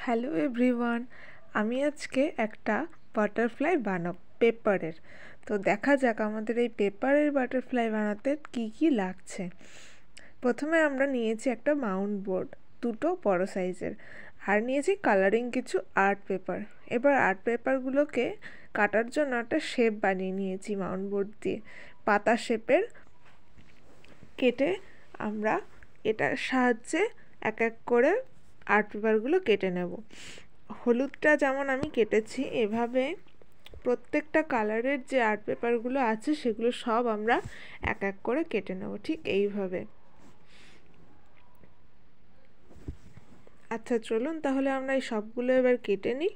Hello everyone, আমি আজকে একটা বাটারফ্লাই বানাবো পেপারের। তো দেখা যাক আমাদের এই পেপারের বাটারফ্লাই বানাতে কি কি লাগছে। প্রথমে আমরা নিয়েছি একটা মাউন্ট বোর্ড, দুটো বড় সাইজের, আর নিয়েছি কালারিং কিছু আর্ট পেপার। এবার আর্ট পেপারগুলোকে কাটার জন্য একটা শেপ বানিয়ে নিয়েছি মাউন্ট বোর্ড দিয়ে, পাতা শেপের কেটে আমরা এটার সাহায্যে এক এক করে আর্ট পেপারগুলো কেটে নেব। হলুদটা যেমন আমি কেটেছি, এভাবে প্রত্যেকটা কালারের যে আর্ট পেপারগুলো আছে সেগুলো সব আমরা এক এক করে কেটে নেব, ঠিক এইভাবে। আচ্ছা চলুন তাহলে আমরা এই সবগুলো এবার কেটে নিই।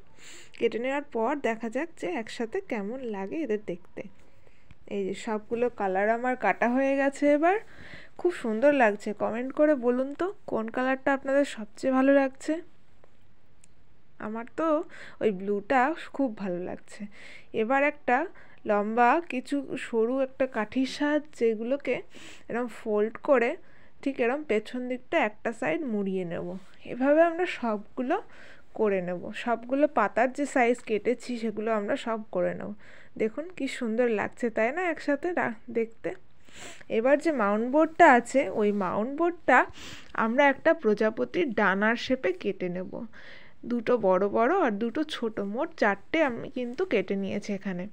কেটে নেওয়ার পর দেখা যাক যে একসাথে কেমন লাগে এদের দেখতে। এই যে সবগুলো কালার আমার কাটা হয়ে গেছে। এবার খুব সুন্দর লাগছে। কমেন্ট করে বলুন তো কোন কালারটা আপনাদের সবচেয়ে ভালো লাগছে। আমার তো ওই ব্লুটা খুব ভালো লাগছে। এবার একটা লম্বা কিছু সরু একটা কাঠির সাহায্যে এগুলোকে এরকম ফোল্ড করে ঠিক এরকম পেছন দিকটা একটা সাইড মুড়িয়ে নেব। এভাবে আমরা সবগুলো করে নেব। সবগুলো পাতার যে সাইজ কেটেছি সেগুলো আমরা সব করে নেব। দেখুন কি সুন্দর লাগছে, তাই না, একসাথে দেখতে। এবার যে মাউন্ট বোর্ডটা আছে, ওই মাউন্ট বোর্ডটা আমরা একটা প্রজাপতির ডানার শেপে কেটে নেব। দুটো বড় বড় আর দুটো ছোট, মোট 4টে আমি কিন্তু কেটে নিয়েছি এখানে।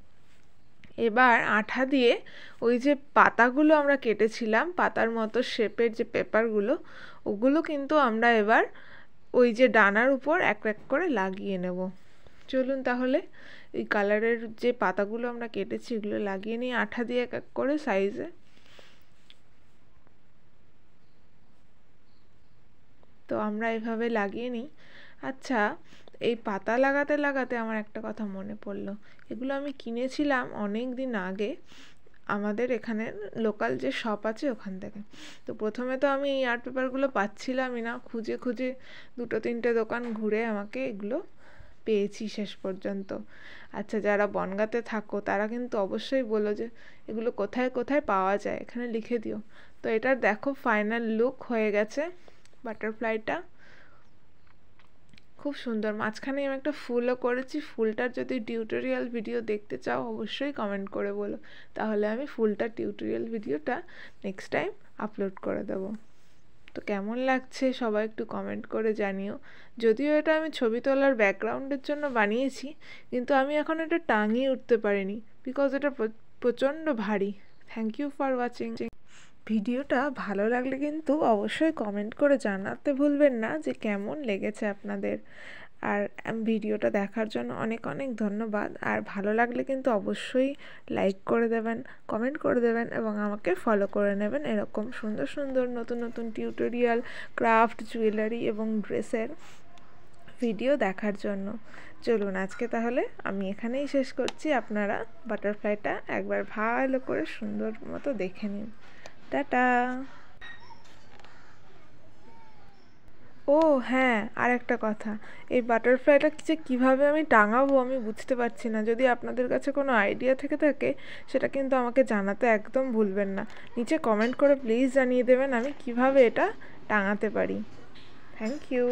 এবার আঠা দিয়ে ওই যে পাতাগুলো আমরা কেটেছিলাম, পাতার মতো শেপের যে পেপারগুলো, ওগুলো কিন্তু আমরা এবার ওই যে ডানার উপর এক এক করে লাগিয়ে নেব। চলুন তাহলে এই কালারের যে পাতাগুলো আমরা কেটেছি এগুলো লাগিয়ে নিই আঠা দিয়ে এক এক করে সাইজে। তো আমরা এভাবে লাগিয়ে নিই। আচ্ছা, এই পাতা লাগাতে লাগাতে আমার একটা কথা মনে পড়লো। এগুলো আমি কিনেছিলাম অনেক দিন আগে আমাদের এখানে লোকাল যে শপ আছে ওখান থেকে। তো প্রথমে তো আমি এই আর্ট পেপারগুলো পাচ্ছিলামই না, খুঁজে খুঁজে দুটো তিনটে দোকান ঘুরে আমাকে এগুলো পেয়েছি শেষ পর্যন্ত। আচ্ছা, যারা বনগাঁতে থাকো তারা কিন্তু অবশ্যই বলো যে এগুলো কোথায় কোথায় পাওয়া যায়, এখানে লিখে দিও। তো এটার দেখো ফাইনাল লুক হয়ে গেছে বাটারফ্লাইটা। খুব সুন্দর। মাঝখানে আমি একটা ফুলও করেছি। ফুলটার যদি টিউটোরিয়াল ভিডিও দেখতে চাও অবশ্যই কমেন্ট করে বলো, তাহলে আমি ফুলটার টিউটোরিয়াল ভিডিওটা নেক্সট টাইম আপলোড করে দেব। তো কেমন লাগছে সবাই একটু কমেন্ট করে জানিও। যদিও এটা আমি ছবি তোলার ব্যাকগ্রাউন্ডের জন্য বানিয়েছি, কিন্তু আমি এখন এটা টাঙিয়ে উঠতে পারিনি বিকজ এটা প্রচণ্ড ভারী। Thank you for watching. ভিডিওটা ভালো লাগলে কিন্তু অবশ্যই কমেন্ট করে জানাতে ভুলবেন না যে কেমন লেগেছে আপনাদের। আর ভিডিওটা দেখার জন্য অনেক অনেক ধন্যবাদ। আর ভালো লাগলে কিন্তু অবশ্যই লাইক করে দেবেন, কমেন্ট করে দেবেন এবং আমাকে ফলো করে নেবেন এরকম সুন্দর সুন্দর নতুন নতুন টিউটোরিয়াল, ক্রাফট, জুয়েলারি এবং ড্রেসের ভিডিও দেখার জন্য। চলুন আজকে তাহলে আমি এখানেই শেষ করছি। আপনারা বাটারফ্লাইটা একবার ভালো করে সুন্দর মতো দেখে নিন। টাটা। ও হ্যাঁ, আর একটা কথা, এই বাটারফ্লাইটা যে কীভাবে আমি টাঙাবো আমি বুঝতে পারছি না। যদি আপনাদের কাছে কোনো আইডিয়া থেকে থাকে সেটা কিন্তু আমাকে জানাতে একদম ভুলবেন না। নিচে কমেন্ট করে প্লিজ জানিয়ে দেবেন আমি কিভাবে এটা টাঙাতে পারি। Thank you.